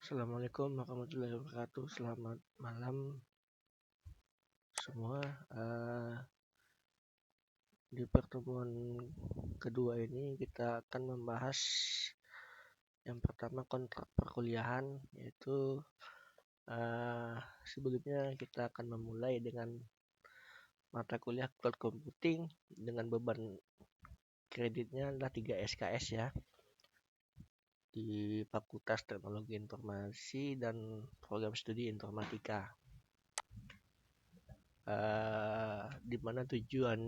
Assalamualaikum warahmatullahi wabarakatuh. Selamat malam semua. Di pertemuan kedua ini kita akan membahas yang pertama kontrak perkuliahan, yaitu sebelumnya kita akan memulai dengan mata kuliah cloud computing dengan beban kreditnya adalah 3 SKS ya, di Fakultas Teknologi Informasi dan Program Studi Informatika. Di mana tujuan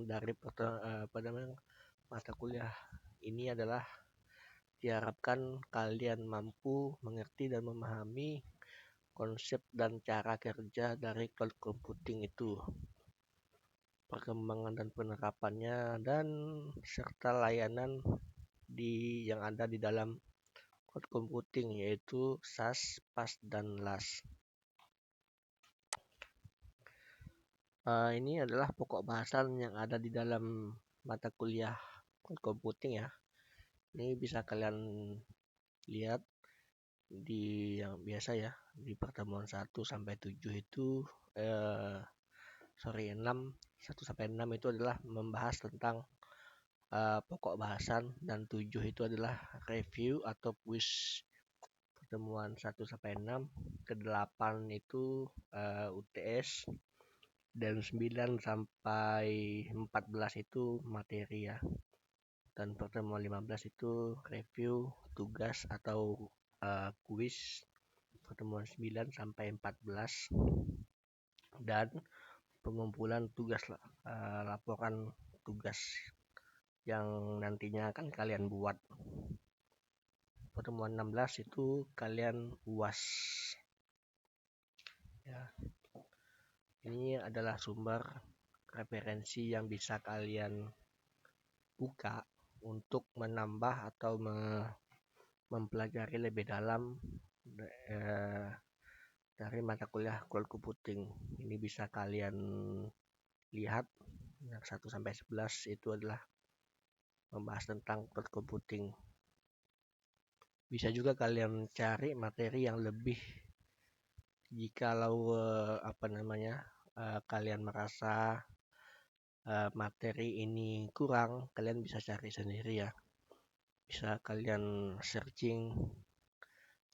dari mata kuliah ini adalah diharapkan kalian mampu mengerti dan memahami konsep dan cara kerja dari cloud computing itu, perkembangan dan penerapannya, dan serta layanan yang ada di dalam cloud computing, yaitu SaaS, PaaS, dan LaaS. Ini adalah pokok bahasan yang ada di dalam mata kuliah cloud computing ya. Ini bisa kalian lihat di yang biasa ya, di pertemuan 1 sampai 7 itu 1 sampai 6 itu adalah membahas tentang pokok bahasan, dan 7 itu adalah review atau quiz pertemuan 1 sampai 6. Ke-8 itu UTS, dan 9 sampai 14 itu materi ya. Dan pertemuan 15 itu review, tugas atau kuis pertemuan 9 sampai 14, dan pengumpulan tugas laporan tugas yang nantinya akan kalian buat. Pertemuan 16 itu kalian UAS ya. Ini adalah sumber referensi yang bisa kalian buka untuk menambah atau mempelajari lebih dalam dari mata kuliah cloud computing. Ini bisa kalian lihat yang 1 sampai 11 itu adalah membahas tentang cloud computing. Bisa juga kalian cari materi yang lebih jikalau kalian merasa materi ini kurang, kalian bisa cari sendiri ya. Bisa kalian searching,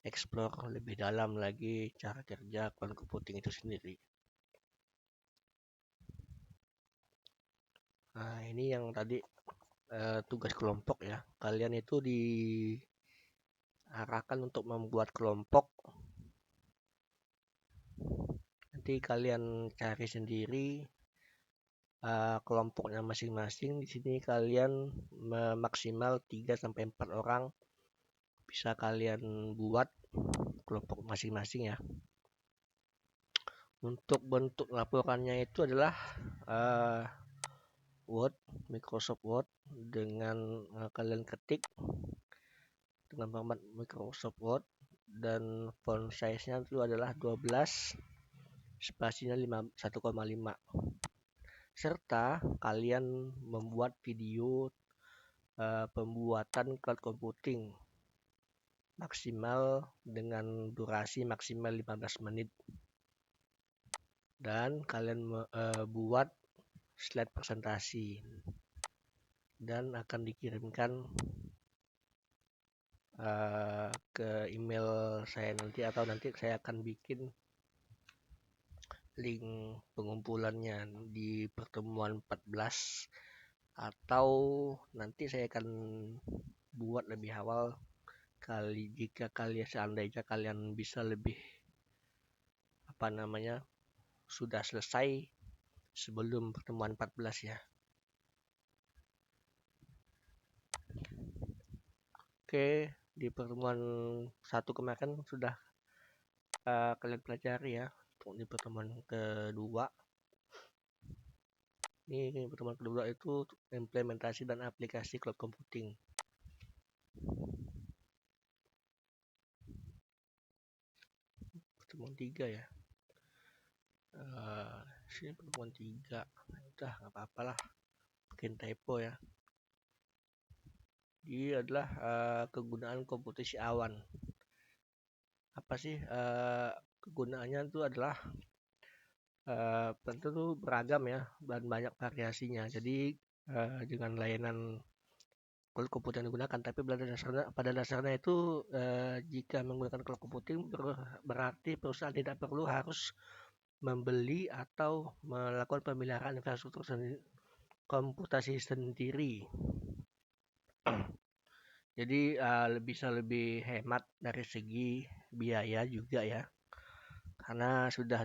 explore lebih dalam lagi cara kerja cloud computing itu sendiri. Nah, ini yang tadi tugas kelompok ya. Kalian itu diarahkan untuk membuat kelompok. Nanti kalian cari sendiri kelompoknya masing-masing. Di sini kalian maksimal 3 sampai 4 orang bisa kalian buat kelompok masing-masing ya. Untuk bentuk laporannya itu adalah Word, Microsoft Word, dengan kalian ketik dengan format Microsoft Word, dan font size-nya itu adalah 12, spasinya 1,5, serta kalian membuat video pembuatan cloud computing maksimal dengan durasi maksimal 15 menit, dan kalian buat slide presentasi dan akan dikirimkan ke email saya nanti, atau nanti saya akan bikin link pengumpulannya di pertemuan 14, atau nanti saya akan buat lebih awal jika kalian seandainya kalian bisa lebih sudah selesai sebelum pertemuan 14 ya. Oke, di pertemuan 1 kemarin sudah kalian pelajari ya. Untuk di pertemuan kedua, ini pertemuan kedua itu implementasi dan aplikasi cloud computing. Pertemuan 3 ya. Sini pertemuan 3. Udah, nggak apa-apa lah, bikin typo ya. Ini adalah kegunaan komputasi awan. apa sih kegunaannya itu adalah tentu tuh beragam ya dan banyak variasinya. Jadi dengan layanan cloud computing yang digunakan, tapi pada dasarnya itu jika menggunakan cloud computing berarti perusahaan tidak perlu harus membeli atau melakukan pemeliharaan infrastruktur komputasi sendiri. Jadi bisa lebih hemat dari segi biaya juga ya, karena sudah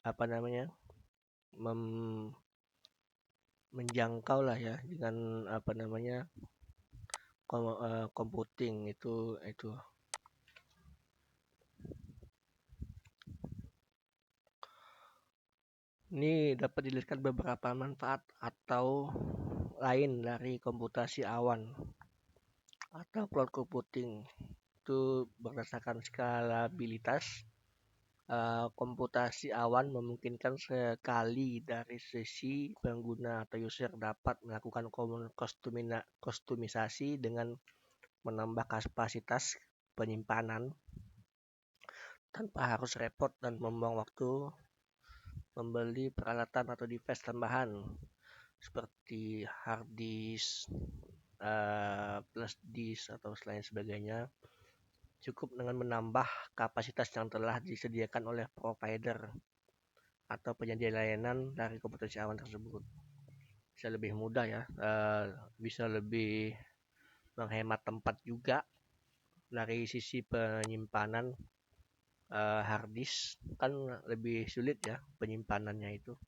apa namanya menjangkau lah ya dengan apa namanya computing itu. Ini dapat dilihat beberapa manfaat atau lain dari komputasi awan atau cloud computing. Itu berdasarkan skalabilitas. Komputasi awan memungkinkan sekali dari sisi pengguna atau user dapat melakukan kostumisasi dengan menambah kapasitas penyimpanan tanpa harus repot dan membuang waktu membeli peralatan atau device tambahan seperti hard disk, flash disk atau lain sebagainya. Cukup dengan menambah kapasitas yang telah disediakan oleh provider atau penyedia layanan dari komputasi awan tersebut. Bisa lebih mudah ya, bisa lebih menghemat tempat juga dari sisi penyimpanan. Hard disk kan lebih sulit ya penyimpanannya itu,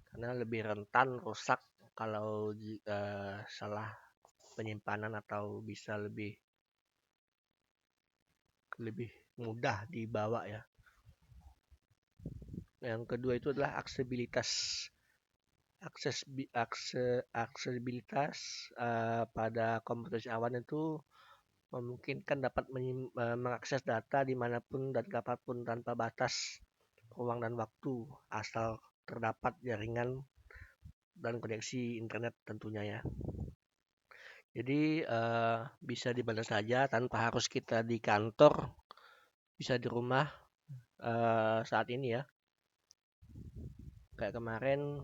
karena lebih rentan rusak kalau salah penyimpanan, atau bisa lebih mudah dibawa ya. Yang kedua itu adalah aksesibilitas pada komputasi awan itu memungkinkan dapat mengakses data dimanapun dan kapanpun tanpa batas ruang dan waktu, asal terdapat jaringan dan koneksi internet tentunya ya. Jadi bisa di mana saja tanpa harus kita di kantor, bisa di rumah saat ini ya. Kayak kemarin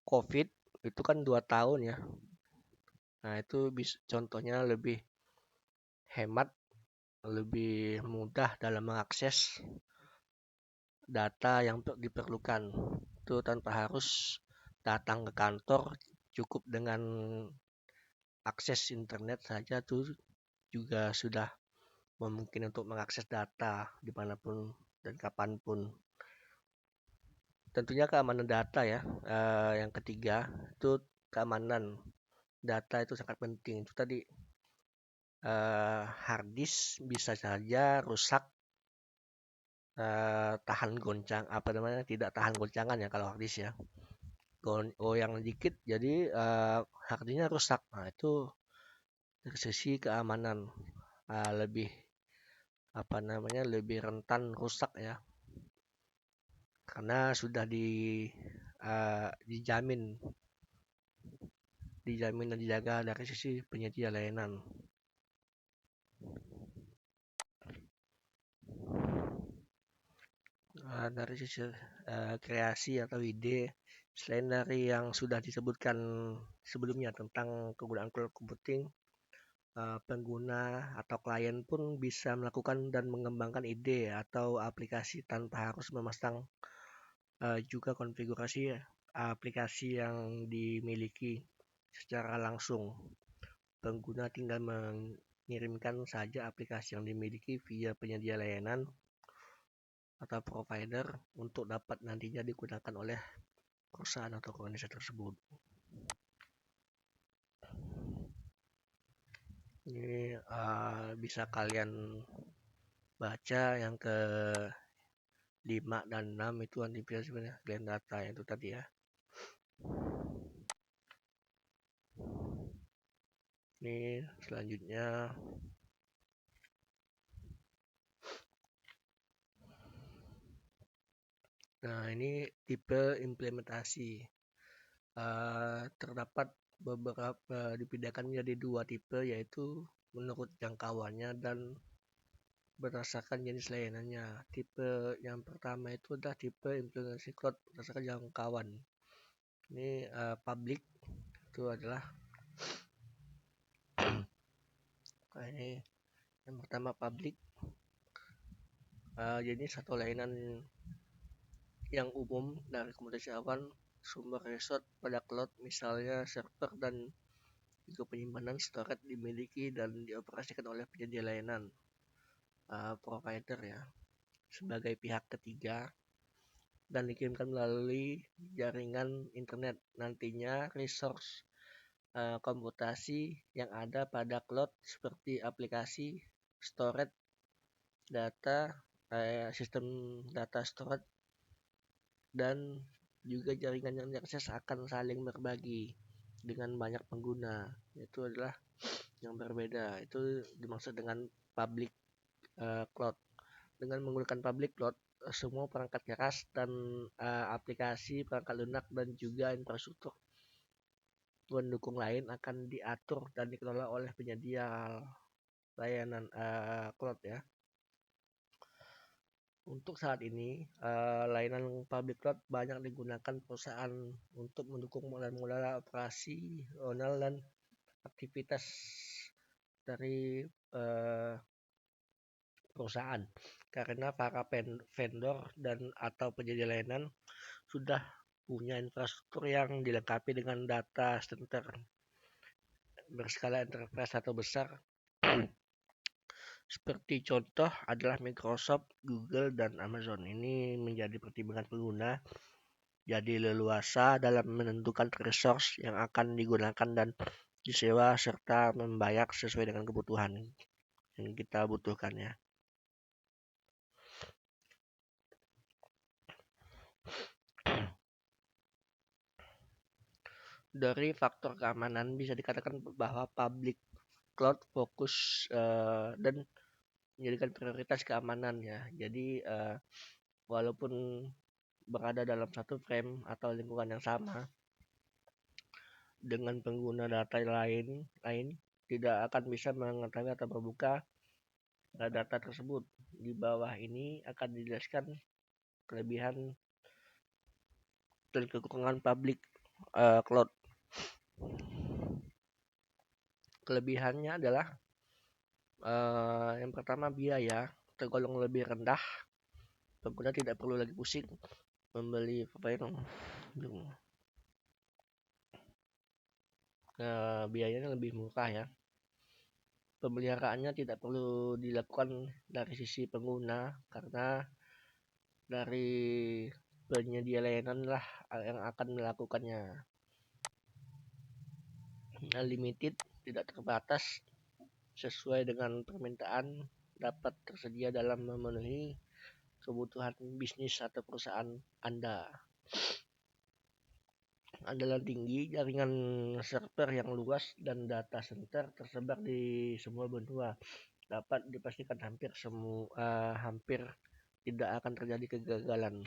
COVID itu kan 2 tahun ya. Nah itu contohnya lebih hemat, lebih mudah dalam mengakses data yang diperlukan. Itu tanpa harus datang ke kantor, cukup dengan akses internet saja tuh juga sudah memungkinkan untuk mengakses data dimanapun dan kapanpun. Tentunya keamanan data ya. Yang ketiga itu keamanan data itu sangat penting. Itu tadi hard disk bisa saja rusak, tahan goncang apa namanya tidak tahan goncangan ya kalau hard disk ya. Yang dikit jadi hard disknya rusak. Nah itu dari sisi keamanan lebih apa namanya lebih rentan rusak ya, karena sudah dijamin dan dijaga dari sisi penyedia layanan. Dari sisi kreasi atau ide, selain dari yang sudah disebutkan sebelumnya tentang kegunaan cloud computing, pengguna atau klien pun bisa melakukan dan mengembangkan ide atau aplikasi tanpa harus memasang juga konfigurasi aplikasi yang dimiliki secara langsung. Pengguna tinggal mengirimkan saja aplikasi yang dimiliki via penyedia layanan atau provider untuk dapat nantinya digunakan oleh perusahaan atau organisasi tersebut. Ini bisa kalian baca yang ke 5 dan 6 itu antivirus sebenarnya selain data itu tadi ya. Ini selanjutnya ini tipe implementasi. Terdapat beberapa dibedakan menjadi 2 tipe, yaitu menurut jangkauannya dan berdasarkan jenis layanannya. Tipe yang pertama itu adalah tipe implementasi cloud berdasarkan jangkauan. Ini public itu adalah ini yang pertama public. Jadi satu layanan yang umum dari komunitas awan sumber resource pada cloud, misalnya server dan juga penyimpanan storage dimiliki dan dioperasikan oleh penyedia layanan provider ya sebagai pihak ketiga dan dikirimkan melalui jaringan internet. Nantinya resource komputasi yang ada pada cloud seperti aplikasi, storage, data, sistem data storage dan juga jaringan yang diakses akan saling berbagi dengan banyak pengguna. Itu adalah yang berbeda. Itu dimaksud dengan public cloud. Dengan menggunakan public cloud, semua perangkat keras dan aplikasi, perangkat lunak dan juga infrastruktur pendukung lain akan diatur dan dikelola oleh penyedia layanan cloud ya. Untuk saat ini, layanan public cloud banyak digunakan perusahaan untuk mendukung modal operasional dan aktivitas dari perusahaan. Karena para vendor dan atau penyedia layanan sudah punya infrastruktur yang dilengkapi dengan data center berskala enterprise atau besar. Seperti contoh adalah Microsoft, Google, dan Amazon. Ini menjadi pertimbangan pengguna jadi leluasa dalam menentukan resource yang akan digunakan dan disewa serta membayar sesuai dengan kebutuhan yang kita butuhkan ya. Dari faktor keamanan bisa dikatakan bahwa public cloud fokus dan menjadikan prioritas keamanan ya. Jadi walaupun berada dalam satu frame atau lingkungan yang sama dengan pengguna data lain tidak akan bisa mengetahui atau membuka data tersebut. Di bawah ini akan dijelaskan kelebihan dan kekurangan public cloud. Kelebihannya adalah yang pertama biaya tergolong lebih rendah. Pengguna tidak perlu lagi pusing membeli biayanya lebih murah ya. Pemeliharaannya tidak perlu dilakukan dari sisi pengguna karena dari penyedia layanan lah yang akan melakukannya. Unlimited, tidak terbatas, sesuai dengan permintaan, dapat tersedia dalam memenuhi kebutuhan bisnis atau perusahaan Anda. Andalan tinggi, jaringan server yang luas dan data center tersebar di semua benua. Dapat dipastikan hampir tidak akan terjadi kegagalan.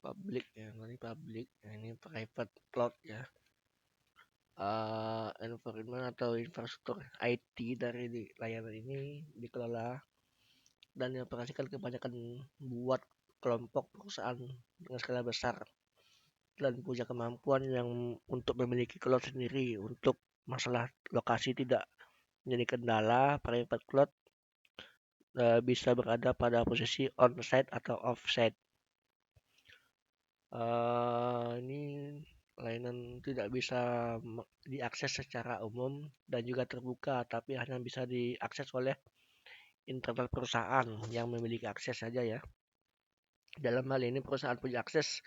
Public ya, ini private cloud ya. Environment atau infrastruktur IT dari layanan ini dikelola dan dioperasikan kebanyakan buat kelompok perusahaan dengan skala besar dan punya kemampuan yang untuk memiliki cloud sendiri. Untuk masalah lokasi tidak menjadi kendala. Private cloud bisa berada pada posisi on-site atau off-site. Ini layanan tidak bisa diakses secara umum dan juga terbuka, tapi hanya bisa diakses oleh internal perusahaan yang memiliki akses saja ya. Dalam hal ini perusahaan punya akses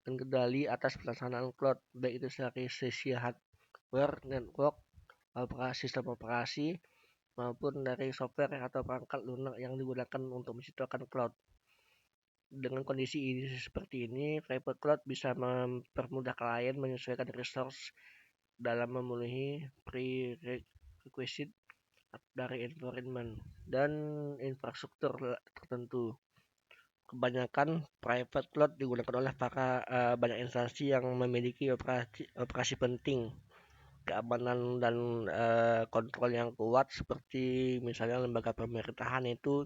dan kendali atas pelaksanaan cloud, baik itu dari sisi hardware, network, sistem operasi, maupun dari software atau perangkat lunak yang digunakan untuk menciptakan cloud. Dengan kondisi ini seperti ini, private cloud bisa mempermudah klien menyesuaikan resource dalam memenuhi prerequisite dari environment dan infrastruktur tertentu. Kebanyakan private cloud digunakan oleh banyak instansi yang memiliki operasi penting, keamanan dan kontrol yang kuat, seperti misalnya lembaga pemerintahan itu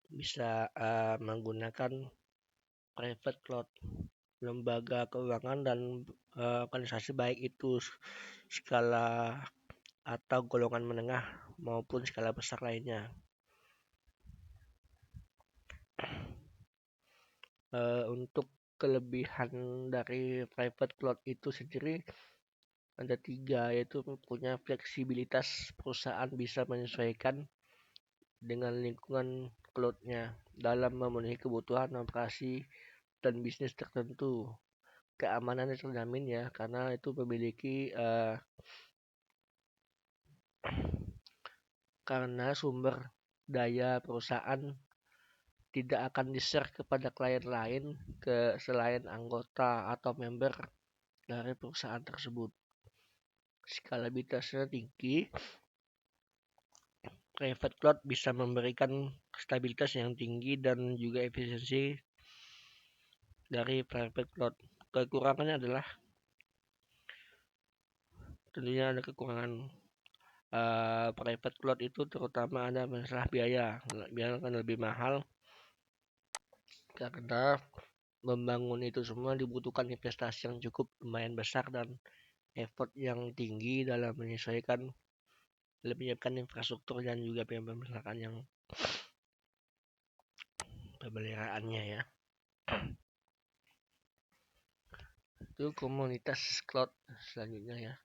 bisa menggunakan private cloud. Lembaga keuangan dan organisasi baik itu skala atau golongan menengah maupun skala besar lainnya. Untuk kelebihan dari private cloud itu sendiri ada 3, yaitu punya fleksibilitas. Perusahaan bisa menyesuaikan dengan lingkungan cloud-nya dalam memenuhi kebutuhan operasi dan bisnis tertentu. Keamanannya terjamin ya, karena itu memiliki karena sumber daya perusahaan tidak akan di-share kepada klien lain selain anggota atau member dari perusahaan tersebut. Skalabilitasnya tinggi. Private cloud bisa memberikan stabilitas yang tinggi dan juga efisiensi dari private cloud. Kekurangannya adalah tentunya ada kekurangan private cloud itu, terutama ada masalah biaya akan lebih mahal karena membangun itu semua dibutuhkan investasi yang cukup lumayan besar dan effort yang tinggi dalam menyiapkan infrastruktur dan juga pemeliharaan yang pemeliharaannya ya. Itu komunitas cloud selanjutnya ya.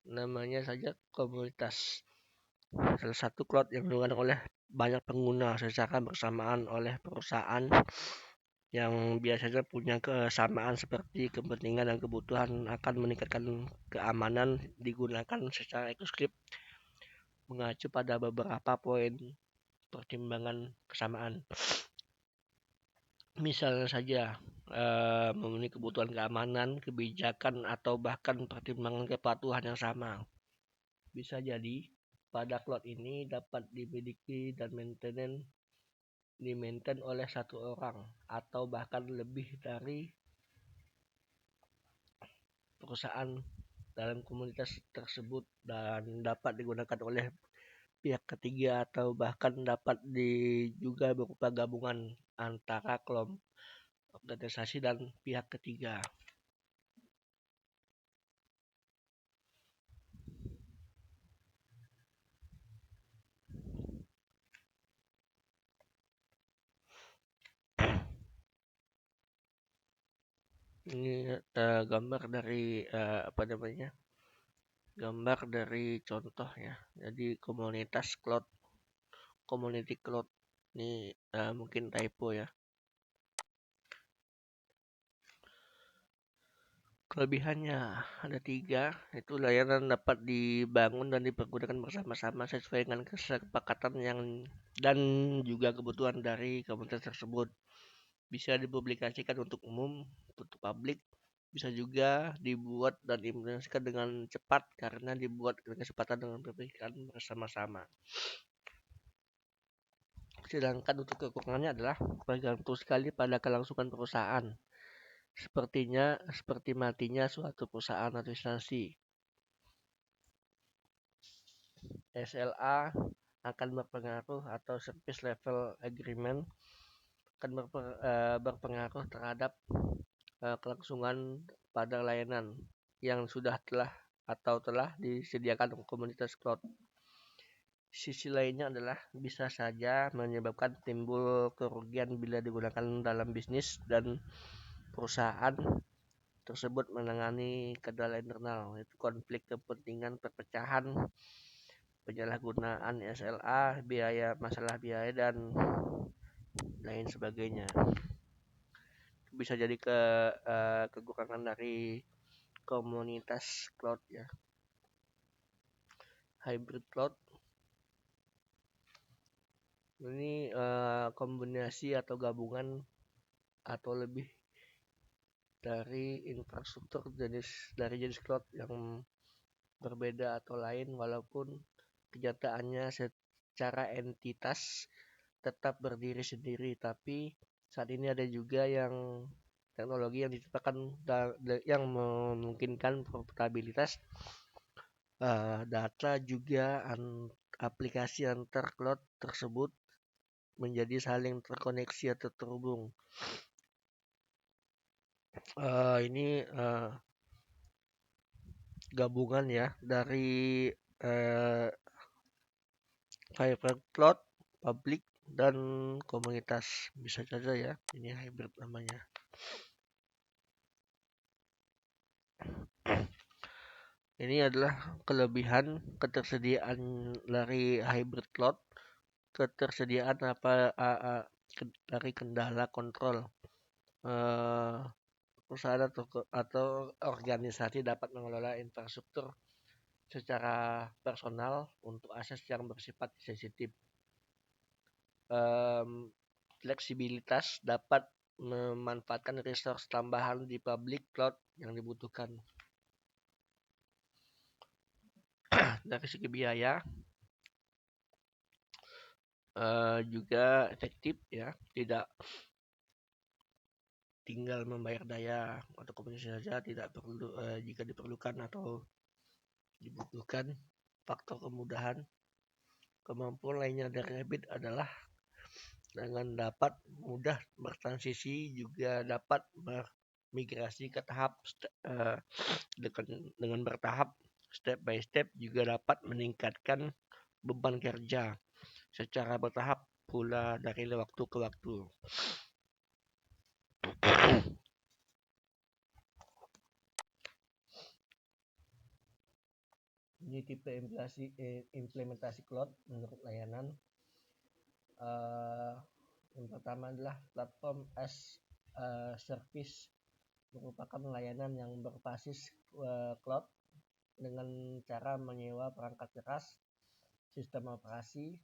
Namanya saja komunitas. Salah satu cloud yang digunakan oleh banyak pengguna secara bersamaan oleh perusahaan yang biasanya punya kesamaan seperti kepentingan dan kebutuhan akan meningkatkan keamanan, digunakan secara eksklusif mengacu pada beberapa poin pertimbangan kesamaan. Misalnya saja memenuhi kebutuhan keamanan, kebijakan, atau bahkan pertimbangan kepatuhan yang sama. Bisa jadi pada cloud ini dapat dimiliki dan dimaintain oleh satu orang atau bahkan lebih dari perusahaan dalam komunitas tersebut, dan dapat digunakan oleh pihak ketiga atau bahkan dapat juga berupa gabungan antara kelompok organisasi dan pihak ketiga. Ini gambar dari gambar dari contohnya. Jadi komunitas cloud, community cloud ini mungkin typo ya. Kelebihannya ada 3, itu layanan dapat dibangun dan dipergunakan bersama-sama sesuai dengan kesepakatan dan juga kebutuhan dari komunitas tersebut. Bisa dipublikasikan untuk umum, untuk publik. Bisa juga dibuat dan diimplementasikan dengan cepat karena dibuat dengan kesempatan dengan perbaikan bersama-sama. Sedangkan untuk kekurangannya adalah bergantung sekali pada kelangsungan perusahaan. Seperti matinya suatu perusahaan atau instansi. SLA akan berpengaruh, atau Service Level Agreement akan berpengaruh terhadap kelangsungan pada layanan yang telah disediakan komunitas cloud. Sisi lainnya adalah bisa saja menyebabkan timbul kerugian bila digunakan dalam bisnis dan perusahaan tersebut menangani kendala internal, yaitu konflik kepentingan, perpecahan, penyalahgunaan SLA, masalah biaya dan lain sebagainya. Bisa jadi kekurangan dari komunitas cloud ya. hybrid cloud ini kombinasi atau gabungan atau lebih dari infrastruktur jenis cloud yang berbeda atau lain, walaupun kenyataannya secara entitas tetap berdiri sendiri. Tapi saat ini ada juga yang teknologi yang diciptakan yang memungkinkan portabilitas data juga aplikasi antar cloud tersebut menjadi saling terkoneksi atau terhubung. Ini gabungan ya dari private cloud, public, dan komunitas. Bisa saja ya, ini hybrid namanya. Ini adalah kelebihan ketersediaan dari hybrid cloud, ketersediaan dari kendala kontrol. Perusahaan atau organisasi dapat mengelola infrastruktur secara personal untuk akses yang bersifat sensitif. Fleksibilitas dapat memanfaatkan resource tambahan di public cloud yang dibutuhkan. Dari segi biaya juga efektif ya, tidak tinggal membayar daya atau komunikasi saja, tidak perlu jika diperlukan atau dibutuhkan. Faktor kemudahan kemampuan lainnya dari hybrid adalah dengan dapat mudah bertransisi, juga dapat bermigrasi ke tahap dengan bertahap, step by step, juga dapat meningkatkan beban kerja secara bertahap pula dari waktu ke waktu. Ini tipe implementasi cloud menurut layanan. Yang pertama adalah platform as service, merupakan layanan yang berbasis cloud dengan cara menyewa perangkat keras, sistem operasi,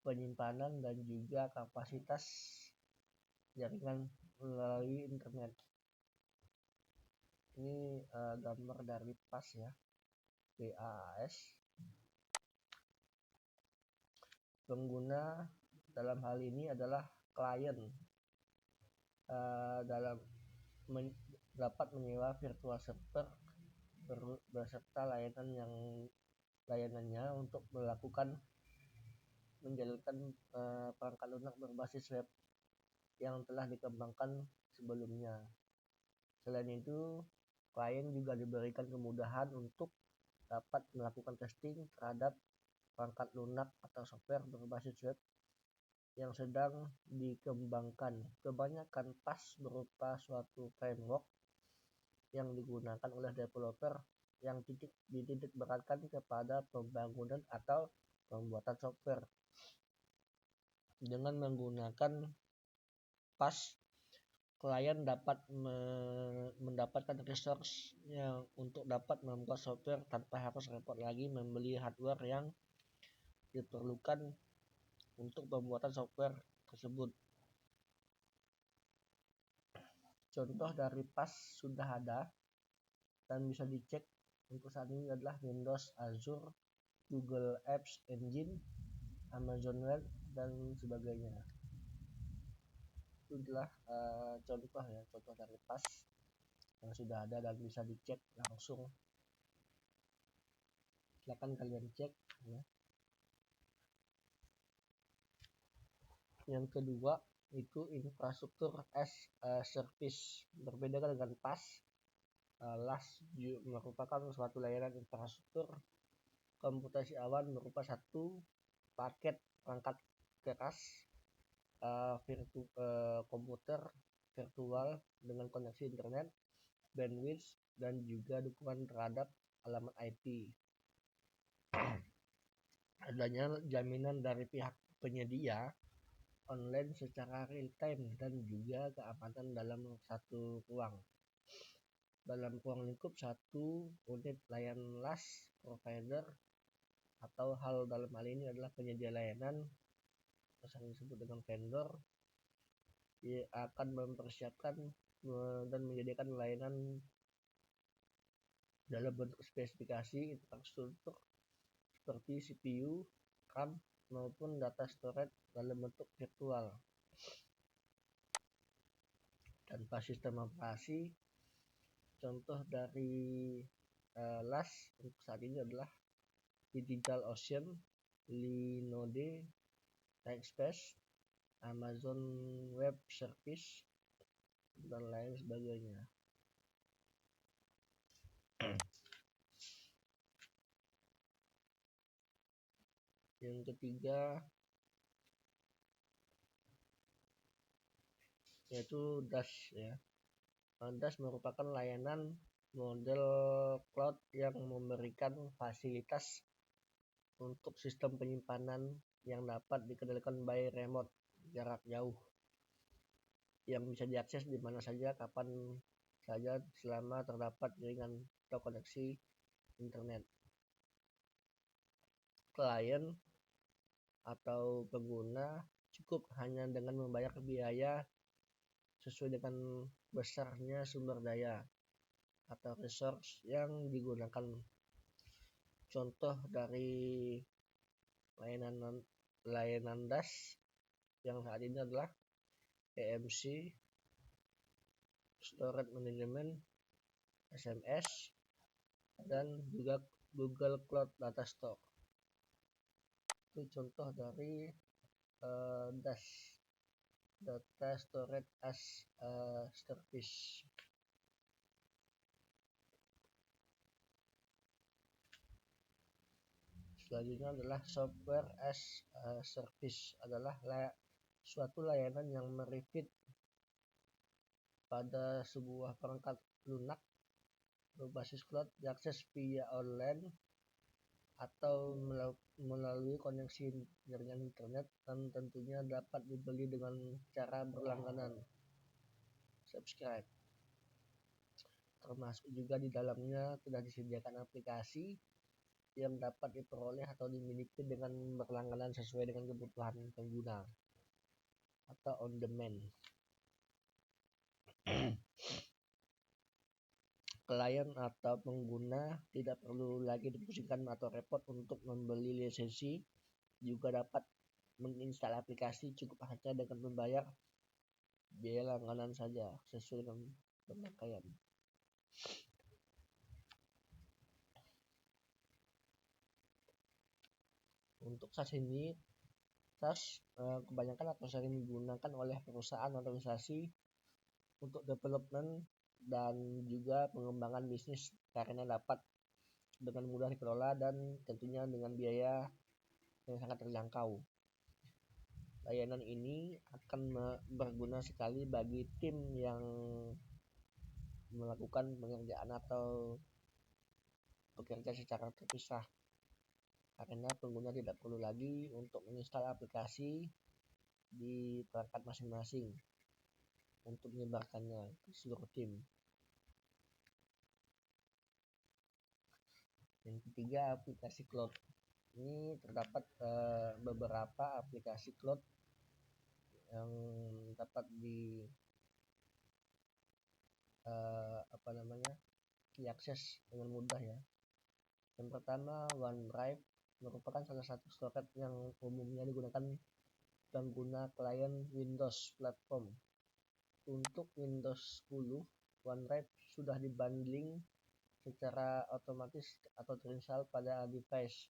penyimpanan, dan juga kapasitas jaringan melalui internet. Ini gambar dari PaaS ya, PaaS. Pengguna dalam hal ini adalah klien dapat menyewa virtual server beserta layanannya untuk menjalankan perangkat lunak berbasis web yang telah dikembangkan sebelumnya. Selain itu, klien juga diberikan kemudahan untuk dapat melakukan testing terhadap perangkat lunak atau software berbasis web yang sedang dikembangkan. Kebanyakan PaaS berupa suatu framework yang digunakan oleh developer yang dititik beratkan kepada pembangunan atau pembuatan software. Dengan menggunakan PaaS, klien dapat mendapatkan resource yang untuk dapat membuat software tanpa harus repot lagi membeli hardware yang diperlukan untuk pembuatan software tersebut. Contoh dari PaaS sudah ada dan bisa dicek untuk saat ini adalah Windows, Azure, Google Apps Engine, Amazon Web, dan sebagainya. Itu adalah contoh dari PaaS yang sudah ada dan bisa dicek langsung. Silakan kalian cek ya. Yang kedua itu infrastruktur as a service. Berbeda dengan PaaS, LaaS merupakan suatu layanan infrastruktur komputasi awan berupa satu paket perangkat keras komputer virtual dengan koneksi internet, bandwidth, dan juga dukungan terhadap alamat IP. Adanya jaminan dari pihak penyedia online secara real time dan juga keamanan dalam satu ruang. Dalam ruang lingkup satu unit layanan LaaS provider atau hal dalam hal ini adalah penyedia layanan yang sering disebut dengan vendor akan mempersiapkan dan menyediakan layanan dalam bentuk spesifikasi infrastruktur seperti CPU, RAM, maupun data storage dalam bentuk virtual tanpa sistem operasi. Contoh dari LAS untuk saat ini adalah DigitalOcean, Linode, Rackspace, Amazon Web Service, dan lain sebagainya. Yang ketiga yaitu DaaS ya. DaaS merupakan layanan model cloud yang memberikan fasilitas untuk sistem penyimpanan yang dapat dikendalikan by remote jarak jauh yang bisa diakses di mana saja kapan saja selama terdapat jaringan atau koneksi internet. Klien atau pengguna cukup hanya dengan membayar biaya sesuai dengan besarnya sumber daya atau resource yang digunakan. Contoh dari layanan DaaS yang saat ini adalah EMC, Storage Management, SMS, dan juga Google Cloud Data Store. Itu contoh dari DaaS, Data Storage as a Service. Selanjutnya adalah Software as a Service, adalah suatu layanan yang merefit pada sebuah perangkat lunak berbasis cloud diakses via online atau melalui koneksi jaringan internet dan tentunya dapat dibeli dengan cara berlangganan subscribe. Termasuk juga di dalamnya sudah disediakan aplikasi yang dapat diperoleh atau dimiliki dengan berlangganan sesuai dengan kebutuhan pengguna atau on demand. Klien atau pengguna tidak perlu lagi dipusingkan atau repot untuk membeli lisensi, juga dapat menginstal aplikasi cukup hanya dengan membayar biaya langganan saja sesuai dengan pemakaian. Untuk SaaS ini, SaaS kebanyakan atau sering digunakan oleh perusahaan organisasi untuk development dan juga pengembangan bisnis karena dapat dengan mudah dikelola dan tentunya dengan biaya yang sangat terjangkau. Layanan ini akan berguna sekali bagi tim yang melakukan pengerjaan atau bekerja secara terpisah, karena pengguna tidak perlu lagi untuk menginstal aplikasi di perangkat masing-masing untuk menyebarkannya ke seluruh tim. Yang ketiga, aplikasi cloud. Ini terdapat beberapa aplikasi cloud yang dapat diakses dengan mudah ya. Yang pertama, OneDrive merupakan salah satu storage yang umumnya digunakan pengguna klien Windows platform. Untuk Windows 10, OneDrive sudah dibundling secara otomatis atau terinstall pada device.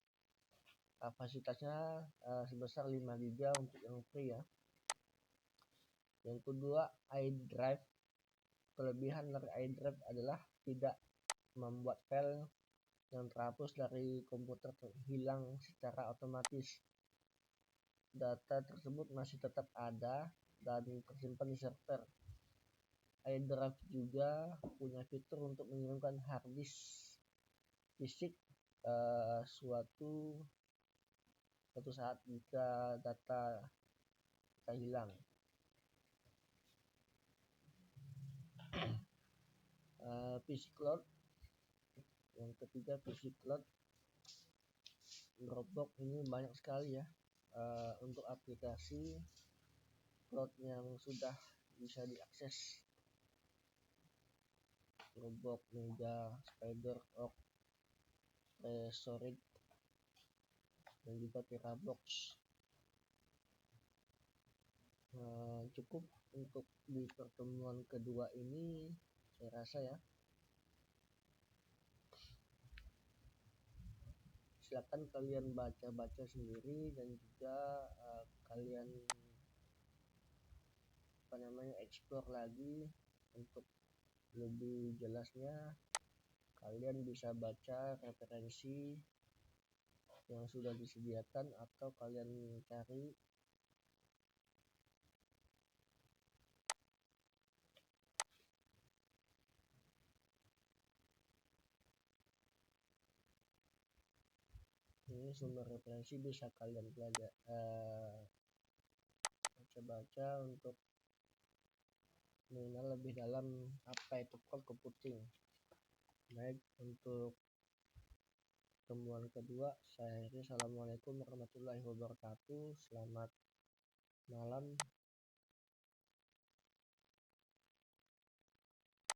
Kapasitasnya sebesar 5 GB untuk yang free ya. Yang kedua, iDrive. Kelebihan dari iDrive adalah tidak membuat file yang terhapus dari komputer hilang secara otomatis. Data tersebut masih tetap ada dan tersimpan di server. iDrive juga punya fitur untuk mengirimkan hard disk fisik suatu saat jika data hilang. PC Cloud. Yang ketiga, PC Cloud Dropbox ini banyak sekali ya untuk aplikasi cloud yang sudah bisa diakses. Dropbox, Mega, Spider, Oak, Storage, dan juga Terabox. Cukup untuk di pertemuan kedua ini, saya rasa ya. Silakan kalian baca-baca sendiri dan juga kalian explore lagi untuk lebih jelasnya. Kalian bisa baca referensi yang sudah disediakan atau kalian cari ini sumber referensi, bisa kalian baca-baca untuk mengenal lebih dalam apa itu cloud computing. Baik, untuk pertemuan kedua saya akhiri. Assalamualaikum warahmatullahi wabarakatuh. Selamat malam.